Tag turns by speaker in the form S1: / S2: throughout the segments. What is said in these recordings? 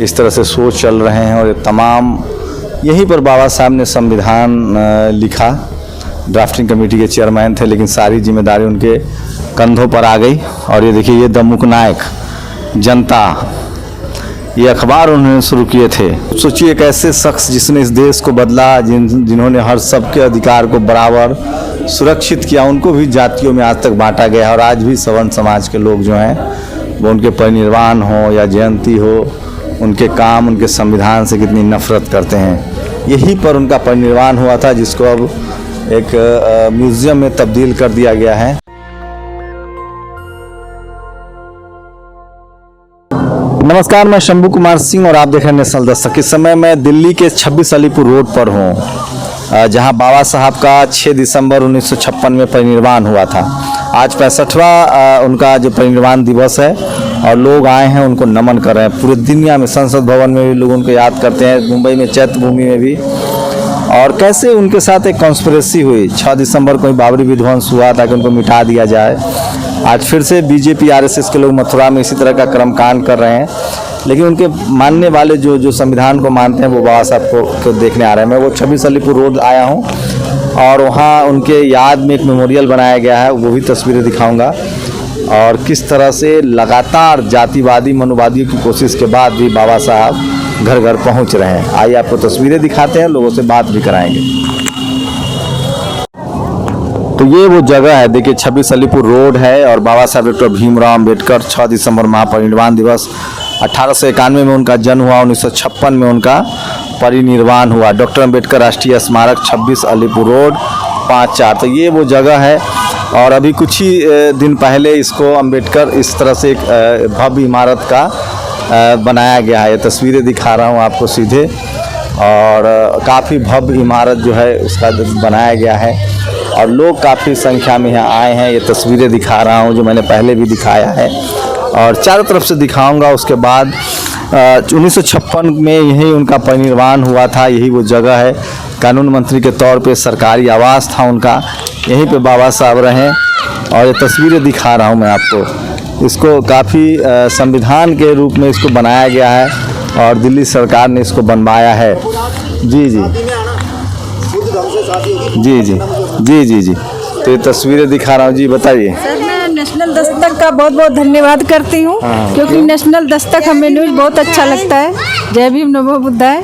S1: इस तरह से शो चल रहे हैं। और ये तमाम यहीं पर बाबा साहब ने संविधान लिखा, ड्राफ्टिंग कमेटी के चेयरमैन थे, लेकिन सारी जिम्मेदारी उनके कंधों पर आ गई। और ये देखिए, ये द मुकनायक जनता, ये अखबार उन्होंने शुरू किए थे। सोचिए एक ऐसे शख्स जिसने इस देश को बदला, जिन्होंने हर सबके अधिकार को बराबर सुरक्षित किया, उनको भी जातियों में आज तक बांटा गया। और आज भी सवर्ण समाज के लोग जो हैं वो उनके परिनिर्वाण हो या जयंती हो, उनके काम, उनके संविधान से कितनी नफरत करते हैं। यहीं पर उनका परिनिर्वाण हुआ था, जिसको अब एक म्यूज़ियम में तब्दील कर दिया गया है। नमस्कार, मैं शंभू कुमार सिंह और आप देख रहे हैं नेशनल दस्तक। इस समय मैं दिल्ली के 26 अलीपुर रोड पर हूँ, जहाँ बाबा साहब का 6 दिसंबर 1956 में परिनिर्वाण हुआ था। आज 65वां उनका जो परिनिर्वाण दिवस है और लोग आए हैं उनको नमन कर रहे हैं। पूरी दुनिया में, संसद भवन में भी लोग उनको याद करते हैं, मुंबई में चैत्य भूमि में भी। और कैसे उनके साथ एक कॉन्स्पिरेसी हुई, 6 दिसंबर को ही बाबरी विध्वंस हुआ ताकि उनको मिटा दिया जाए। आज फिर से बीजेपी आरएसएस के लोग मथुरा में इसी तरह का कर्मकांड कर रहे हैं, लेकिन उनके मानने वाले जो संविधान को मानते हैं वो बाबा साहब को देखने आ रहे हैं। मैं वो 26 अलीपुर रोड आया हूँ और वहाँ उनके याद में एक मेमोरियल बनाया गया है, वो भी तस्वीरें दिखाऊंगा। और किस तरह से लगातार जातिवादी मनोवादियों की कोशिश के बाद भी बाबा साहब घर घर पहुँच रहे हैं। आइए आपको तस्वीरें दिखाते हैं, लोगों से बात भी कराएंगे। तो ये वो जगह है, देखिए 26 अलीपुर रोड है और बाबा साहब डॉक्टर भीमराव अंबेडकर 6 दिसंबर महापरिनिर्वाण दिवस। 1891 में उनका जन्म हुआ, 1956 में उनका परिनिर्वाण हुआ। डॉक्टर अंबेडकर राष्ट्रीय स्मारक 26 अलीपुर रोड 5-4। तो ये वो जगह है और अभी कुछ ही दिन पहले इसको अंबेडकर इस तरह से एक भव्य इमारत का बनाया गया है। ये तस्वीरें दिखा रहा हूँ आपको सीधे, और काफ़ी भव्य इमारत जो है उसका बनाया गया है और लोग काफ़ी संख्या में यहाँ आए हैं। ये तस्वीरें दिखा रहा हूँ जो मैंने पहले भी दिखाया है और चारों तरफ से दिखाऊंगा। उसके बाद 1956 में यही उनका परिनिर्वाण हुआ था। यही वो जगह है, कानून मंत्री के तौर पे सरकारी आवास था उनका, यहीं पे बाबा साहब रहे। और ये तस्वीरें दिखा रहा हूँ मैं आपको। इसको काफ़ी संविधान के रूप में इसको बनाया गया है और दिल्ली सरकार ने इसको बनवाया है। जी जी जी जी जी जी जी तो ये तस्वीरें दिखा रहा हूँ। जी बताइए।
S2: सर, मैं नेशनल दस्तक का बहुत बहुत धन्यवाद करती हूँ, क्योंकि नेशनल दस्तक हमें न्यूज़ बहुत अच्छा लगता है। जय भीम नमो बुद्धाय।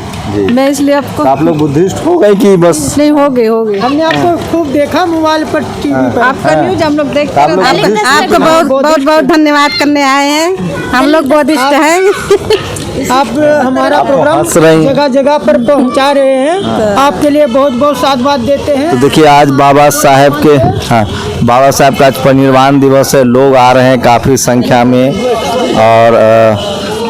S2: मैं इसलिए आपको।
S1: आप लोग बुद्धिस्ट हो गए कि बस?
S2: नहीं, हो गए।
S3: हमने आपको खूब देखा मोबाइल पर, टीवी पर।
S2: आपका न्यूज़ हम लोग देखते हैं।
S4: आपको बहुत बहुत धन्यवाद करने आए हैं। हम लोग बुद्धिस्ट हैं।
S3: आप हमारा प्रोग्राम जगह जगह पर पहुंचा रहे हैं, आपके लिए बहुत बहुत साधुवाद देते हैं।
S1: तो देखिए, आज बाबा साहब के बाबा साहब का आज परिनिर्वाण दिवस है। लोग आ रहे हैं काफ़ी संख्या में और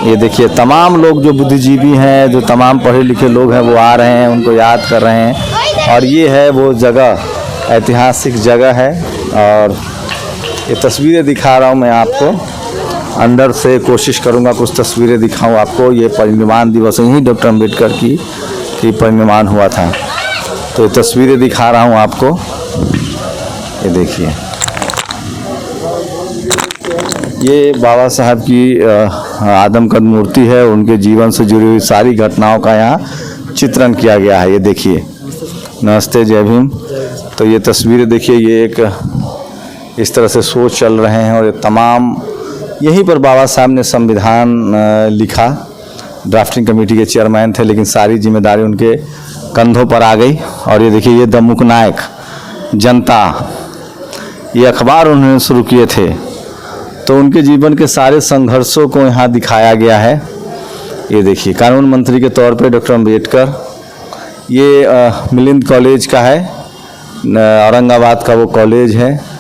S1: ये देखिए तमाम लोग जो बुद्धिजीवी हैं, जो तमाम पढ़े लिखे लोग हैं वो आ रहे हैं, उनको याद कर रहे हैं। और ये है वो जगह, ऐतिहासिक जगह है। और ये तस्वीरें दिखा रहा हूँ मैं आपको, अंदर से कोशिश करूँगा कुछ तस्वीरें दिखाऊँ आपको। ये परिनिर्वाण दिवस यहीं डॉक्टर अंबेडकर की परिनिर्वाण हुआ था। तो ये तस्वीरें दिखा रहा हूँ आपको, ये देखिए। ये बाबा साहब की आदमकद मूर्ति है, उनके जीवन से जुड़ी हुई सारी घटनाओं का यहाँ चित्रण किया गया है। ये देखिए। नमस्ते, जय भीम। तो ये तस्वीरें देखिए, ये एक इस तरह से शो चल रहे हैं और ये तमाम यहीं पर बाबा साहब ने संविधान लिखा, ड्राफ्टिंग कमेटी के चेयरमैन थे, लेकिन सारी जिम्मेदारी उनके कंधों पर आ गई। और ये देखिए, ये द मुकनायक जनता, ये अखबार उन्होंने शुरू किए थे। तो उनके जीवन के सारे संघर्षों को यहाँ दिखाया गया है। ये देखिए, कानून मंत्री के तौर पे डॉक्टर अंबेडकर, ये मिलिंद कॉलेज का है, औरंगाबाद का वो कॉलेज है।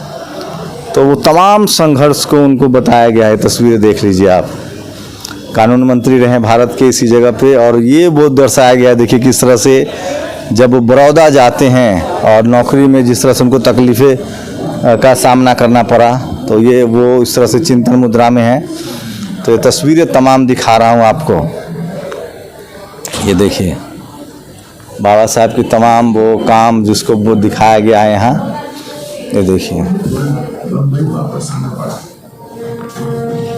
S1: तो वो तमाम संघर्ष को उनको बताया गया है। तस्वीरें देख लीजिए आप, कानून मंत्री रहे भारत के इसी जगह पे। और ये वो दर्शाया गया है, देखिए किस तरह से जब वो बड़ौदा जाते हैं और नौकरी में जिस तरह से उनको तकलीफ़ें का सामना करना पड़ा, तो ये वो इस तरह से चिंतन मुद्रा में है। तो ये तस्वीरें तमाम दिखा रहा हूँ आपको। ये देखिए बाबा साहब की तमाम वो काम जिसको वो दिखाया गया है यहाँ। ये देखिए,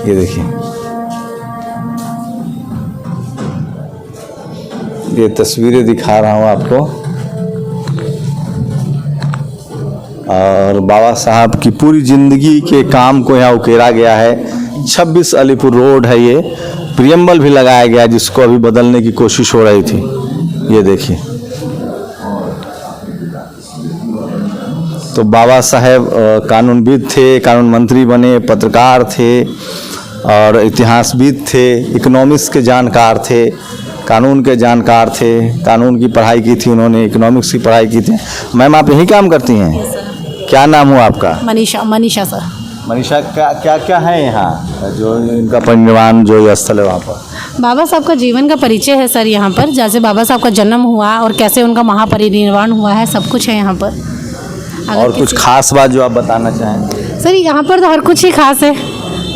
S1: ये देखिए। ये तस्वीरें दिखा रहा हूँ आपको। और बाबा साहब की पूरी ज़िंदगी के काम को यहाँ उकेरा गया है। 26 अलीपुर रोड है, ये प्रियम्बल भी लगाया गया जिसको अभी बदलने की कोशिश हो रही थी। ये देखिए, तो बाबा साहेब कानूनविद थे, कानून मंत्री बने, पत्रकार थे और इतिहासविद थे, इकोनॉमिक्स के जानकार थे, कानून के जानकार थे। कानून की पढ़ाई की थी उन्होंने, इकोनॉमिक्स की पढ़ाई की थी। मैम आप यही काम करती हैं? क्या नाम हुआ आपका?
S5: मनीषा सर।
S1: मनीषा, क्या क्या है यहाँ जो इनका परिनिर्वाण जो स्थल है वहाँ पर?
S5: बाबा साहब का जीवन का परिचय है सर यहाँ पर, जैसे बाबा साहब का जन्म हुआ और कैसे उनका महापरिनिर्वाण हुआ है, सब कुछ है यहाँ पर।
S1: और कुछ खास बात जो आप बताना चाहें?
S5: सर यहाँ पर तो हर कुछ ही खास है,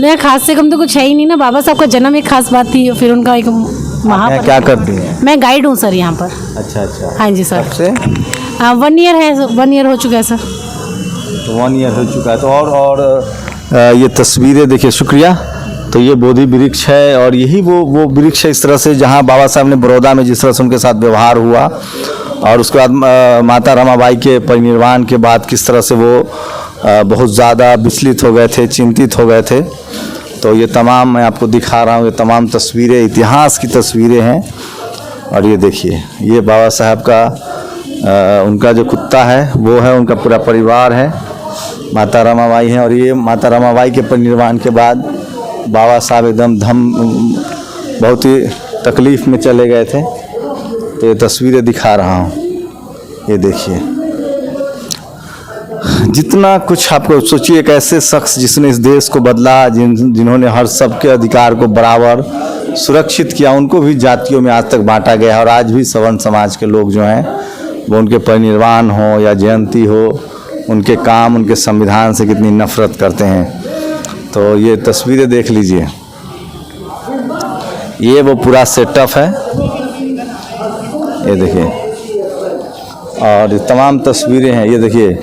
S5: नहीं खास से कम तो कुछ है ही नहीं ना। बाबा साहब का जन्म एक खास बात थी, फिर उनका एक
S1: क्या करती हैं?
S5: मैं गाइड हूँ सर यहाँ पर।
S1: अच्छा अच्छा।
S5: हाँ जी सर।
S1: कब से?
S5: 1 ईयर है, 1 ईयर हो चुका है सर।
S1: तो 1 ईयर हो चुका है। तो और ये तस्वीरें देखिए, शुक्रिया। तो ये बोधि वृक्ष है और यही वो वृक्ष है इस तरह से जहाँ बाबा साहब ने बड़ौदा में जिस तरह से उनके साथ व्यवहार हुआ और उसके बाद माता रमाबाई के परिनिर्वाण के बाद किस तरह से वो बहुत ज़्यादा विचलित हो गए थे, चिंतित हो गए थे। तो ये तमाम मैं आपको दिखा रहा हूँ, ये तमाम तस्वीरें इतिहास की तस्वीरें हैं। और ये देखिए, ये बाबा साहब का उनका जो कुत्ता है वो है, उनका पूरा परिवार है, माता रमाबाई है। और ये माता रमाबाई के परिनिर्वाण के बाद बाबा साहब एकदम बहुत ही तकलीफ़ में चले गए थे। तो ये तस्वीरें दिखा रहा हूँ, ये देखिए। जितना कुछ आपको सोचिए, एक ऐसे शख्स जिसने इस देश को बदला, जिन्होंने हर सबके अधिकार को बराबर सुरक्षित किया, उनको भी जातियों में आज तक बांटा गया है। और आज भी सवर्ण समाज के लोग जो हैं वो उनके परिनिर्वाण हो या जयंती हो, उनके काम, उनके संविधान से कितनी नफरत करते हैं। तो ये तस्वीरें देख लीजिए, ये वो पूरा सेटअप है, ये देखिए। और ये तमाम तस्वीरें हैं, ये देखिए।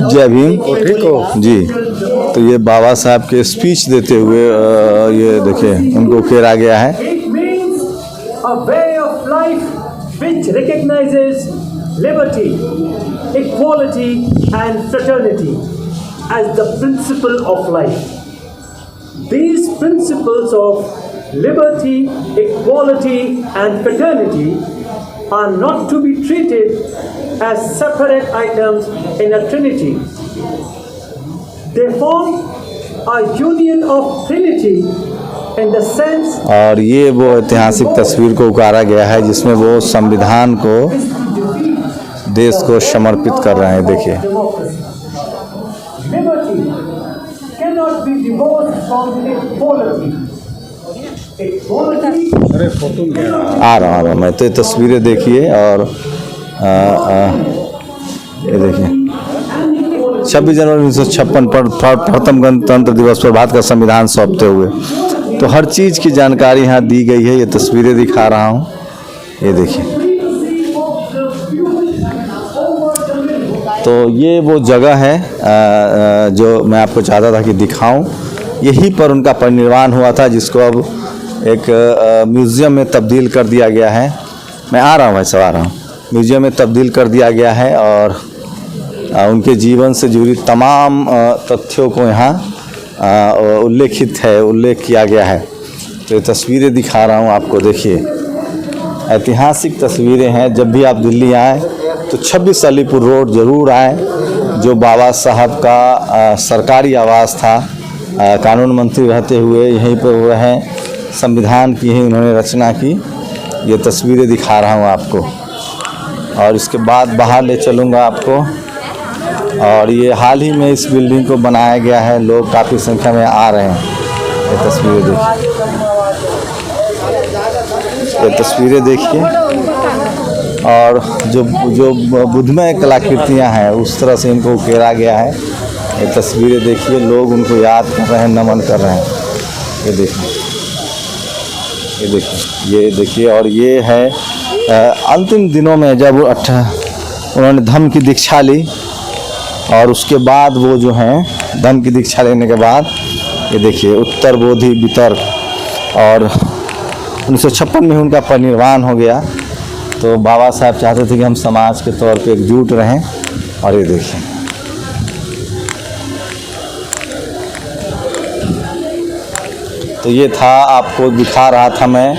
S1: जय भीम। ठीक हो जी। तो ये बाबा साहब के स्पीच देते हुए ये देखिए उनको उकेरा गया है।
S6: A way of life which recognizes liberty, equality and fraternity as the principle of life. These principles of liberty, equality and fraternity are not to be treated as separate items in a trinity. They form a union of trinity in the sense.
S1: और ये वो ऐतिहासिक तस्वीर को उतारा गया है जिसमें वो संविधान को, देश को समर्पित कर रहे हैं। देखिए,
S6: Liberty cannot be divorced from equality.
S1: आ रहा मैं। तो ये तस्वीरें देखिए और ये देखिए 26 जनवरी 1956 पर प्रथम गणतंत्र दिवस पर भारत का संविधान सौंपते हुए, तो हर चीज़ की जानकारी यहाँ दी गई है। ये तस्वीरें दिखा रहा हूँ, ये देखिए। तो ये वो जगह है जो मैं आपको चाहता था कि दिखाऊं। यहीं पर उनका परिनिर्वाण हुआ था, जिसको अब एक म्यूज़ियम में तब्दील कर दिया गया है। मैं आ रहा हूँ भाई, सब आ रहा हूँ। म्यूज़ियम में तब्दील कर दिया गया है और उनके जीवन से जुड़ी तमाम तथ्यों को यहाँ उल्लेख किया गया है। तो ये तस्वीरें दिखा रहा हूँ आपको, देखिए। ऐतिहासिक तस्वीरें हैं। जब भी आप दिल्ली आएँ तो 26 अलीपुर रोड ज़रूर आएँ, जो बाबा साहब का सरकारी आवास था। कानून मंत्री रहते हुए यहीं पर वो रहे, संविधान की ही उन्होंने रचना की। ये तस्वीरें दिखा रहा हूँ आपको और इसके बाद बाहर ले चलूँगा आपको। और ये हाल ही में इस बिल्डिंग को बनाया गया है, लोग काफ़ी संख्या में आ रहे हैं। ये तस्वीरें देखिए, ये तस्वीरें देखिए। और जो बुद्धमय कलाकृतियाँ हैं उस तरह से इनको उकेरा गया है। ये तस्वीरें देखिए, लोग उनको याद कर रहे हैं, नमन कर रहे हैं। ये देखिए, ये देखिए, ये देखिए। और ये है अंतिम दिनों में जब उन्होंने धम्म की दीक्षा ली और उसके बाद वो जो हैं धम्म की दीक्षा लेने के बाद, ये देखिए, उत्तर बोधि वितर्क और 1956 में उनका परिनिर्वाण हो गया। तो बाबा साहब चाहते थे कि हम समाज के तौर पे एकजुट रहें। और ये देखें, तो ये था, आपको दिखा रहा था मैं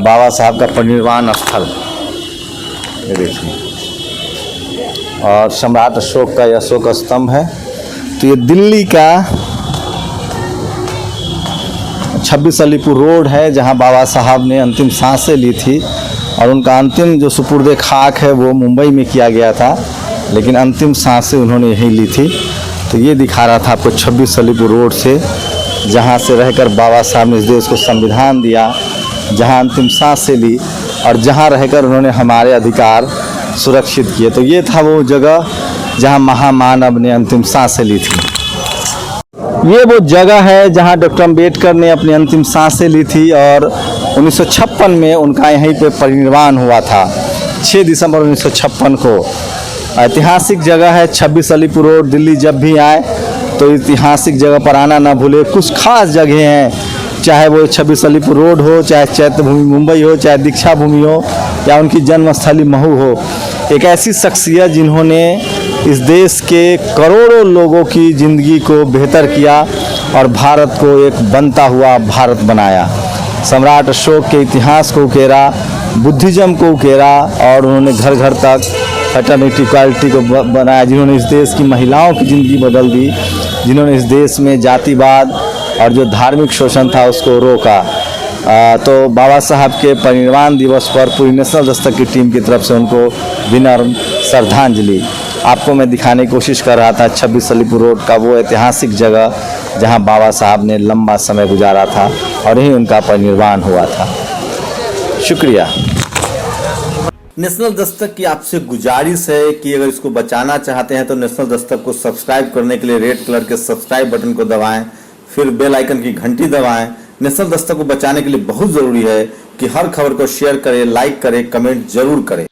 S1: बाबा साहब का परिनिर्वाण स्थल। ये देखिए, और सम्राट अशोक का यह अशोक स्तंभ है। तो ये दिल्ली का 26 अलीपुर रोड है, जहां बाबा साहब ने अंतिम सांसें ली थी। और उनका अंतिम जो सुपुर्द खाक है वो मुंबई में किया गया था, लेकिन अंतिम सांसें उन्होंने यहीं ली थी। तो ये दिखा रहा था आपको 26 अलीपुर रोड से, जहां से रहकर बाबा साहब ने इस देश को संविधान दिया, जहां अंतिम सांसें ली और जहां रहकर उन्होंने हमारे अधिकार सुरक्षित किए। तो ये था वो जगह जहां महामानव ने अंतिम सांसें ली थी। ये वो जगह है जहां डॉक्टर अम्बेडकर ने अपनी अंतिम सांसें ली थी और 1956 में उनका यहीं पे परिनिर्वाण हुआ था, 6 दिसंबर 1956 को। ऐतिहासिक जगह है 26 अलीपुर रोड। दिल्ली जब भी आए तो ऐतिहासिक जगह पर आना ना भूले। कुछ खास जगह हैं, चाहे वो 26 अलीपुर रोड हो, चाहे चैत्य भूमि मुंबई हो, चाहे दीक्षा भूमि हो, या उनकी जन्मस्थली महू हो। एक ऐसी शख्सियत जिन्होंने इस देश के करोड़ों लोगों की ज़िंदगी को बेहतर किया और भारत को एक बनता हुआ भारत बनाया। सम्राट अशोक के इतिहास को उकेरा, बुद्धिज़्म को उकेरा और उन्होंने घर घर तक फ्रेटर्निटी इक्वालिटी को बनाया, जिन्होंने इस देश की महिलाओं की ज़िंदगी बदल दी, जिन्होंने इस देश में जातिवाद और जो धार्मिक शोषण था उसको रोका। तो बाबा साहब के परिनिर्वाण दिवस पर पूरी नेशनल दस्तक की टीम की तरफ से उनको विनम्र श्रद्धांजलि आपको मैं दिखाने की कोशिश कर रहा था। 26 अलीपुर रोड का वो ऐतिहासिक जगह जहां बाबा साहब ने लंबा समय गुजारा था और यहीं उनका परिनिर्वाण हुआ था। शुक्रिया। नेशनल दस्तक की आपसे गुजारिश है कि अगर इसको बचाना चाहते हैं तो नेशनल दस्तक को सब्सक्राइब करने के लिए रेड कलर के सब्सक्राइब बटन को दबाएं, फिर बेल आइकन की घंटी दबाएं। नेशनल दस्तक को बचाने के लिए बहुत ज़रूरी है कि हर खबर को शेयर करें, लाइक करें, कमेंट जरूर करें।